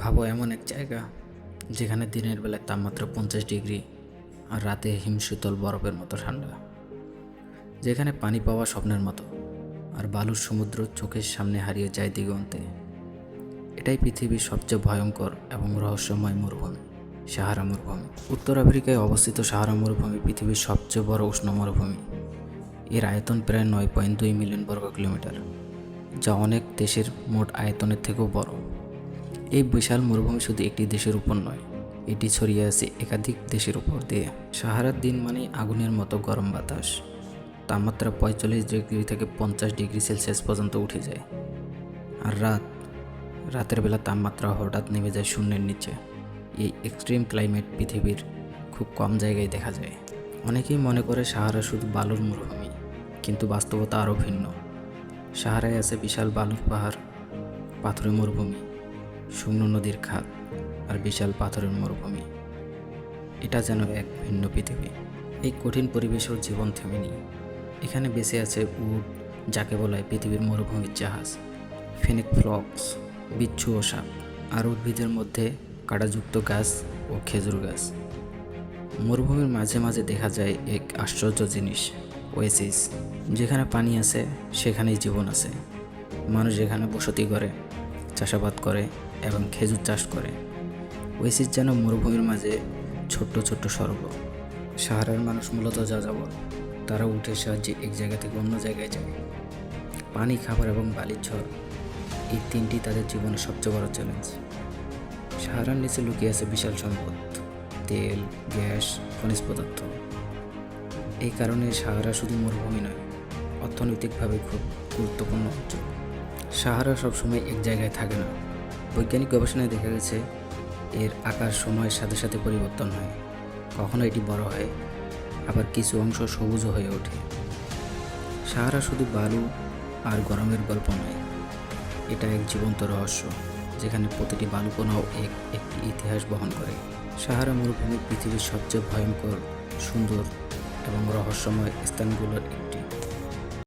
ভাবো এমন এক জায়গা যেখানে দিনের বেলায় তাপমাত্রা 50 ডিগ্রি আর রাতে হিমশীতল বরফের মতো ঠান্ডা, যেখানে পানি পাওয়া স্বপ্নের মতো আর বালুর সমুদ্র চোখের সামনে হারিয়ে যায় দিগন্তে। এটাই পৃথিবীর সবচেয়ে ভয়ঙ্কর এবং রহস্যময় মরুভূমি, সাহারা মরুভূমি। উত্তর আফ্রিকায় অবস্থিত সাহারা মরুভূমি পৃথিবীর সবচেয়ে বড় উষ্ণ মরুভূমি। এর আয়তন প্রায় 9.2 মিলিয়ন বর্গ কিলোমিটার, যা অনেক দেশের মোট আয়তনের থেকেও বড়। এই বিশাল মরুভূমি শুধু একটি দেশের উপর নয়, এটি ছড়িয়ে আছে একাধিক দেশের উপর দিয়ে। সাহারার দিন মানেই আগুনের মতো গরম বাতাস, তাপমাত্রা 45 ডিগ্রি থেকে 50 ডিগ্রি সেলসিয়াস পর্যন্ত উঠে যায়। আর রাতের বেলা তাপমাত্রা হঠাৎ নেমে যায় শূন্যের নিচে। এই এক্সট্রিম ক্লাইমেট পৃথিবীর খুব কম জায়গায় দেখা যায়। অনেকেই মনে করে সাহারা শুধু বালুর মরুভূমি, কিন্তু বাস্তবতা আরও ভিন্ন। সাহারায় আছে বিশাল বালুর পাহাড়, পাথরের মরুভূমি, শুকনো নদীর খাত আর বিশাল পাথরের মরুভূমি। এটা যেন এক ভিন্ন পৃথিবী। এই কঠিন পরিবেশেও জীবন থেমেনি। এখানে বেঁচে আছে উট, যাকে বলা হয় পৃথিবীর মরুভূমির জাহাজ, ফেনিক ফ্লক্স, বিচ্ছু ও সাপ, আর উদ্ভিদের মধ্যে কাঁটাযুক্ত গাছ ও খেজুর গাছ। মরুভূমির মাঝে মাঝে দেখা যায় এক আশ্চর্য জিনিস, ওয়েসিস। যেখানে পানি আছে সেখানেই জীবন আছে। মানুষ এখানে বসতি করে, চাষাবাদ করে এবং খেজুর চাষ করে। ওয়েসিস যেন মরুভূমির মাঝে ছোট্ট ছোট্ট স্বর্গ। সাহারার মানুষ মূলত যাযাবর। তারা উঠে সাহায্যে এক জায়গা থেকে অন্য জায়গায় যায়। পানি, খাবার এবং বালির ঝড়, এই তিনটি তাদের জীবনের সবচেয়ে বড় চ্যালেঞ্জ। সাহারার নিচে লুকিয়ে আছে বিশাল সম্পদ, তেল, গ্যাস, খনিজ পদার্থ। এই কারণে সাহারা শুধু মরুভূমি নয়, অর্থনৈতিকভাবে খুব গুরুত্বপূর্ণ অঞ্চল। সাহারা সবসময় এক জায়গায় থাকে না। বৈজ্ঞানিক গবেষণায় দেখা গেছে এর আকার সময়ের সাথে সাথে পরিবর্তন হয়। কখনো এটি বড় হয়, আবার কিছু অংশ সবুজও হয়ে ওঠে। সাহারা শুধু বালু আর গরমের গল্প নয়, এটা এক জীবন্ত রহস্য, যেখানে প্রতিটি বালুকণাও একটি ইতিহাস বহন করে। সাহারা মরুভূমি পৃথিবীর সবচেয়ে ভয়ঙ্কর, সুন্দর এবং রহস্যময় স্থানগুলোর একটি।